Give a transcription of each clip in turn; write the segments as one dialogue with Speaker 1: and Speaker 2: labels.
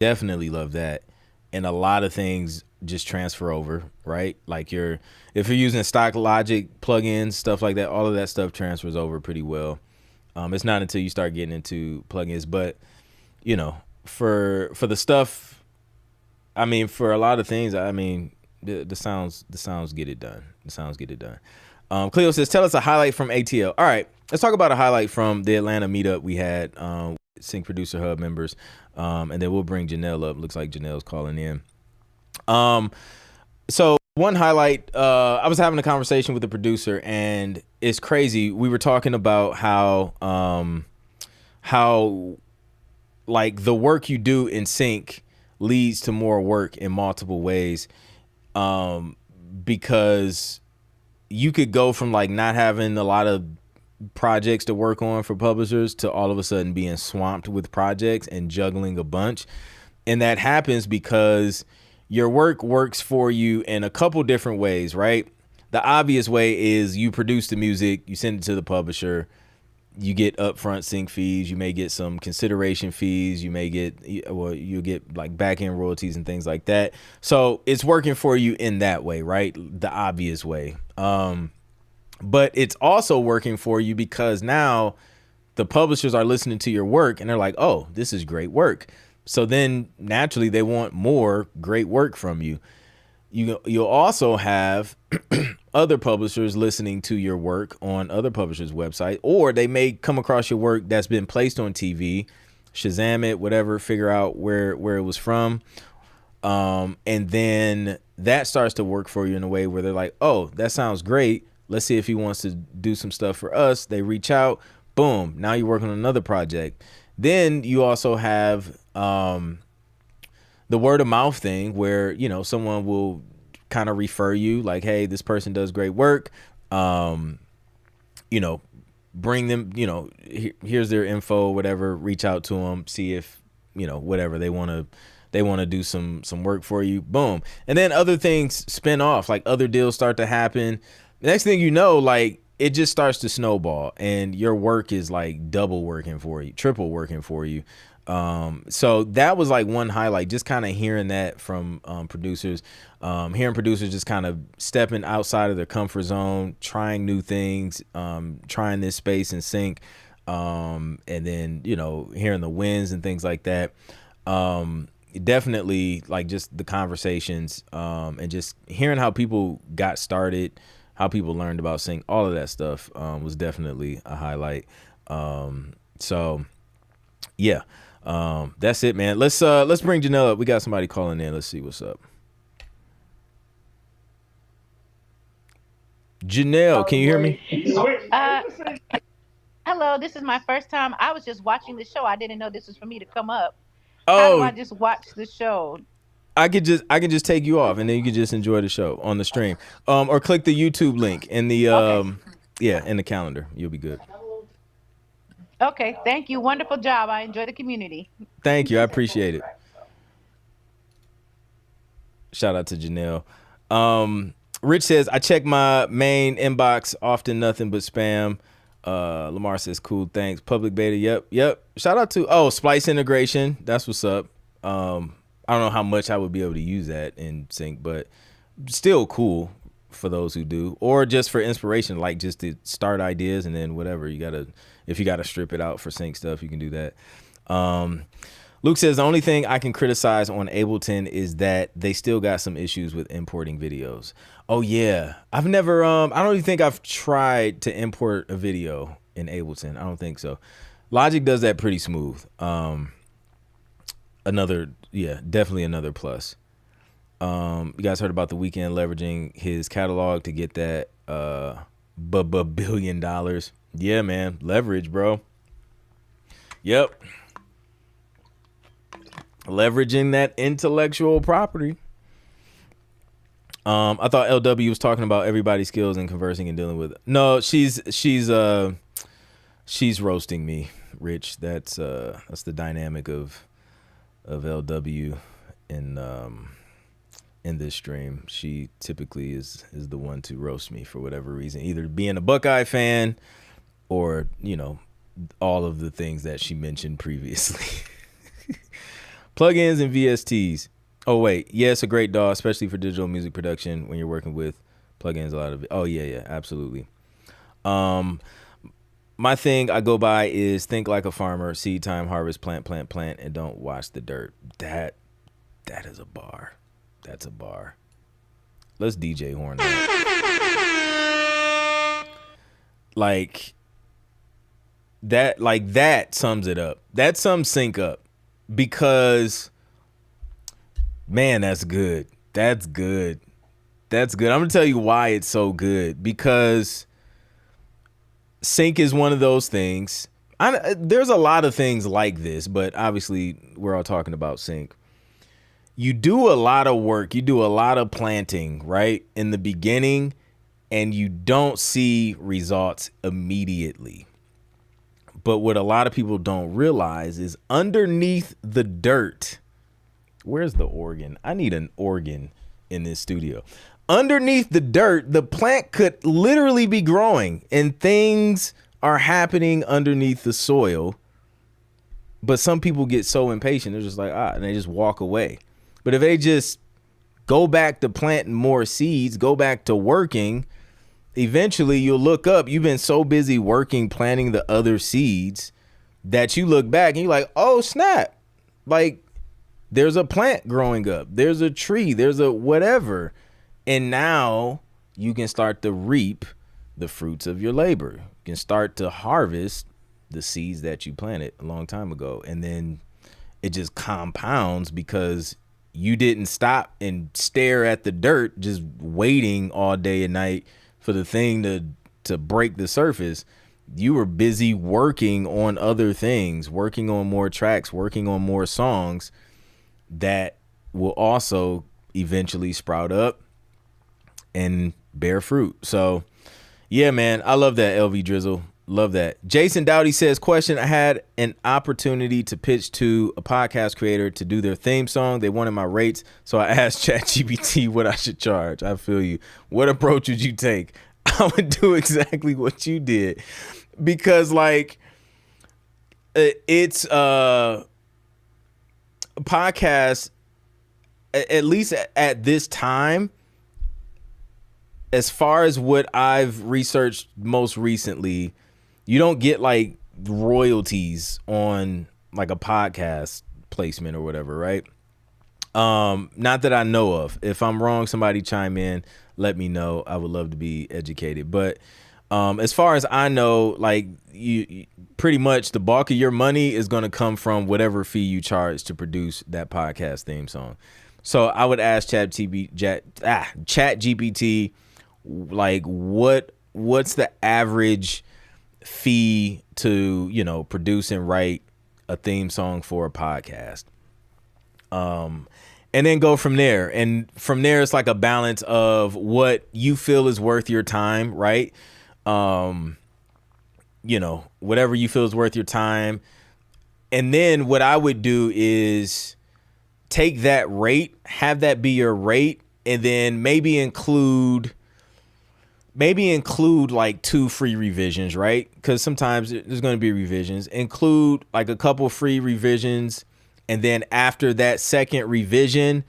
Speaker 1: Definitely love that. And a lot of things just transfer over, right? Like if you're using stock logic plugins, stuff like that, all of that stuff transfers over pretty well. It's not until you start getting into plugins, but you know, for the stuff, I mean, for a lot of things, I mean, the sounds get it done. The sounds get it done. Cleo says, tell us a highlight from ATL. All right, let's talk about a highlight from the Atlanta meetup we had, Sync Producer Hub members, and then we'll bring Janelle up. Looks like Janelle's calling in. So one highlight, I was having a conversation with the producer, and it's crazy. We were talking about how like the work you do in sync leads to more work in multiple ways, because you could go from like not having a lot of projects to work on for publishers to all of a sudden being swamped with projects and juggling a bunch. And that happens because your work works for you in a couple different ways, right? The obvious way is you produce the music, you send it to the publisher, you get upfront sync fees, you may get some consideration fees, you may get, well, you get like back end royalties and things like that. So it's working for you in that way, right? The obvious way. But it's also working for you because now the publishers are listening to your work and they're like, oh, this is great work. So then naturally they want more great work from you. You'll also have other publishers listening to your work on other publishers' website, or they may come across your work that's been placed on TV, Shazam it, whatever, figure out where it was from. And then that starts to work for you in a way where they're like, oh, that sounds great. Let's see if he wants to do some stuff for us. They reach out, boom. Now you're working on another project. Then you also have the word of mouth thing where, you know, someone will kind of refer you like, hey, this person does great work. You know, bring them, you know, here's their info, whatever, reach out to them, see if, you know, whatever they want to do some work for you. Boom. And then other things spin off, like other deals start to happen. The next thing you know, like it just starts to snowball and your work is like double working for you, triple working for you. So that was like one highlight, just kind of hearing that from producers, hearing producers just kind of stepping outside of their comfort zone, trying new things, trying this space and sync, and then, you know, hearing the wins and things like that. Definitely like just the conversations, and just hearing how people got started, how people learned about sync, all of that stuff, was definitely a highlight. So yeah. That's it, man. Let's bring Janelle up. We got somebody calling in. Let's see what's up. Janelle, can you hear me?
Speaker 2: Uh, Hello, this is my first time. I was just watching the show. I didn't know this was for me to come up. How do
Speaker 1: Oh,
Speaker 2: I just watch the show?
Speaker 1: I can just take you off and then you can just enjoy the show on the stream. Or click the YouTube link in the
Speaker 2: Okay.
Speaker 1: yeah, in the calendar. You'll be good.
Speaker 2: Okay. Thank you. Wonderful job. I enjoy the community.
Speaker 1: Thank you. I appreciate it. Shout out to Janelle. Rich says, I check my main inbox, often nothing but spam. Lamar says, cool, thanks. Public beta, yep. Shout out to, Splice integration. That's what's up. I don't know how much I would be able to use that in sync, but still cool for those who do, or just for inspiration, like just to start ideas and then whatever if you gotta strip it out for sync stuff, you can do that. Luke says the only thing I can criticize on Ableton is that they still got some issues with importing videos. Oh yeah, I've never I don't even think I've tried to import a video in Ableton. I don't think so. Logic does that pretty smooth. Definitely another plus. You guys heard about The Weeknd leveraging his catalog to get that $1 billion. Yeah, man, leverage, bro. Yep. Leveraging that intellectual property. I thought LW was talking about everybody's skills in conversing and dealing with. No, she's roasting me, Rich. That's the dynamic of LW in this stream. She typically is the one to roast me for whatever reason, either being a Buckeye fan or, you know, all of the things that she mentioned previously. Plugins and VSTs. Oh wait, yeah, it's a great DAW, especially for digital music production when you're working with plugins. A lot of it. Oh yeah, absolutely. My thing I go by is think like a farmer, seed time, harvest, plant, and don't wash the dirt. That is a bar. That's a bar. Let's DJ horn that. Like that sums it up. That sums sync up. Because man, that's good. That's good. I'm gonna tell you why it's so good. Because sync is one of those things. There's a lot of things like this, but obviously we're all talking about sync. You do a lot of work, you do a lot of planting, right, in the beginning, and you don't see results immediately. But what a lot of people don't realize is underneath the dirt, where's the organ? I need an organ in this studio. Underneath the dirt, the plant could literally be growing and things are happening underneath the soil. But some people get so impatient, they're just like, and they just walk away. But if they just go back to planting more seeds, go back to working, eventually you'll look up. You've been so busy working, planting the other seeds that you look back and you're like, oh, snap. Like, there's a plant growing up. There's a tree. There's a whatever. And now you can start to reap the fruits of your labor. You can start to harvest the seeds that you planted a long time ago. And then it just compounds because you didn't stop and stare at the dirt, just waiting all day and night for the thing to break the surface. You were busy working on other things, working on more tracks, working on more songs that will also eventually sprout up and bear fruit. So yeah, man, I love that, LV Drizzle. Love that. Jason Dowdy says, question, I had an opportunity to pitch to a podcast creator to do their theme song. They wanted my rates, so I asked ChatGPT what I should charge. I feel you. What approach would you take? I would do exactly what you did, because like it's podcast, at least at this time, as far as what I've researched most recently, you don't get like royalties on like a podcast placement or whatever, right? Not that I know of. If I'm wrong, somebody chime in, let me know. I would love to be educated. But as far as I know, like you pretty much the bulk of your money is going to come from whatever fee you charge to produce that podcast theme song. So I would ask ChatGPT, like what's the average fee to, you know, produce and write a theme song for a podcast, and then go from there. And from there, it's like a balance of what you feel is worth your time, right? You know, whatever you feel is worth your time. And then what I would do is take that rate, have that be your rate, and then maybe include like 2 free revisions, right? Because sometimes there's going to be revisions. Include like a couple free revisions, and then after that second revision,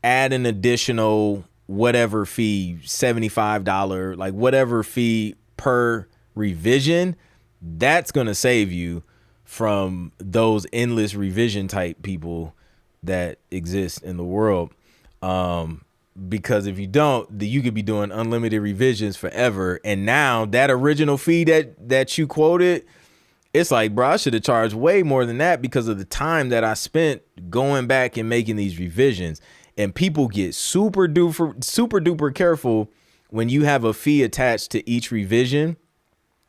Speaker 1: add an additional whatever fee, $75, like whatever fee per revision. That's going to save you from those endless revision type people that exist in the world. Because if you don't, you could be doing unlimited revisions forever. And now that original fee that you quoted, it's like, bro, I should have charged way more than that because of the time that I spent going back and making these revisions. And people get super duper careful when you have a fee attached to each revision,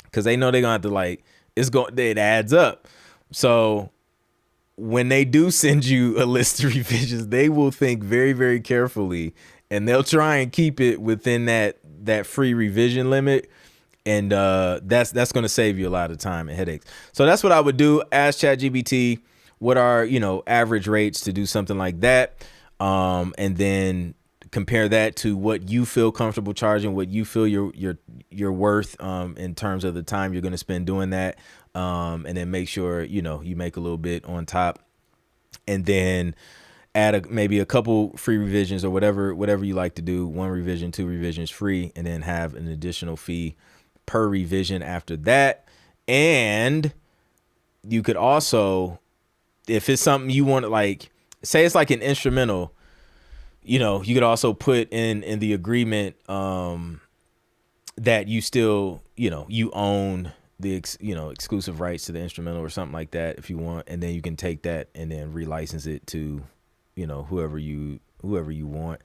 Speaker 1: because they know they're gonna have to, like, it adds up. So when they do send you a list of revisions, they will think very, very carefully, and they'll try and keep it within that free revision limit. And that's going to save you a lot of time and headaches. So that's what I would do. Ask ChatGPT what are, you know, average rates to do something like that. And then compare that to what you feel comfortable charging, what you feel you're worth in terms of the time you're going to spend doing that. And then make sure, you know, you make a little bit on top. and then add maybe a couple free revisions or whatever you like to do. 1 revision, 2 revisions free, and then have an additional fee per revision after that. And you could also, if it's something you want to, like, say it's like an instrumental, you could also put in the agreement that you still, you own the exclusive rights to the instrumental or something like that if you want, and then you can take that and then relicense it to whoever you want,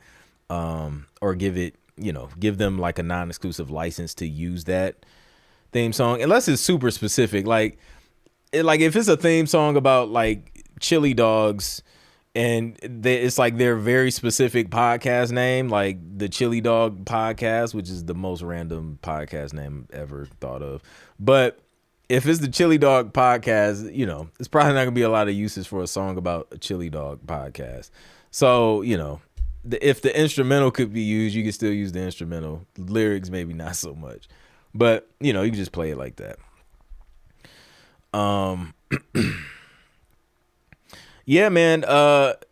Speaker 1: or give them like a non-exclusive license to use that theme song, unless it's super specific, like if it's a theme song about like chili dogs, and it's like their very specific podcast name, like the Chili Dog Podcast, which is the most random podcast name ever thought of. But if it's the Chili Dog Podcast, it's probably not gonna be a lot of uses for a song about a chili dog podcast. So, if the instrumental could be used, you can still use the instrumental. Lyrics, maybe not so much. But, you can just play it like that. Yeah, man.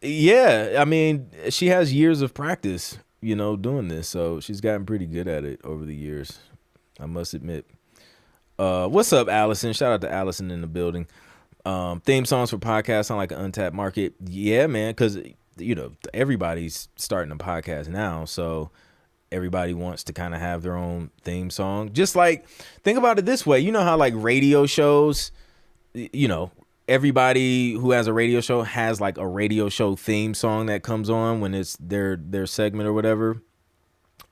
Speaker 1: Yeah, I mean, she has years of practice, doing this. So she's gotten pretty good at it over the years, I must admit. What's up, Allison? Shout out to Allison in the building. Theme songs for podcasts sound like an untapped market. Yeah, man, because, everybody's starting a podcast now. So everybody wants to kind of have their own theme song. Just like, think about it this way. You know how like radio shows, everybody who has a radio show has like a radio show theme song that comes on when it's their segment or whatever.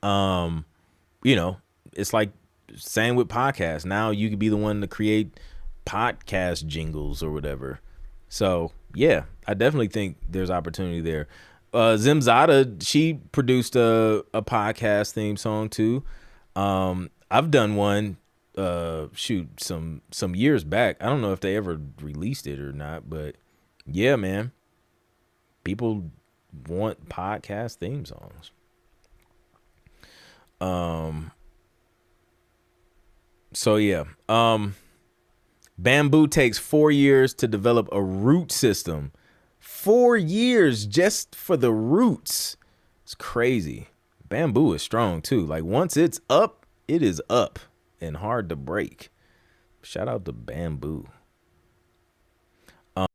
Speaker 1: It's like same with podcasts. Now you could be the one to create podcast jingles or whatever. So yeah, I definitely think there's opportunity there. Zimzada, she produced a podcast theme song too. I've done one some years back. I don't know if they ever released it or not, but yeah, man, people want podcast theme songs. So yeah, Bamboo takes 4 years to develop a root system. 4 years just for the roots. It's crazy. Bamboo is strong too. Like once it's up, it is up and hard to break. Shout out to Bamboo.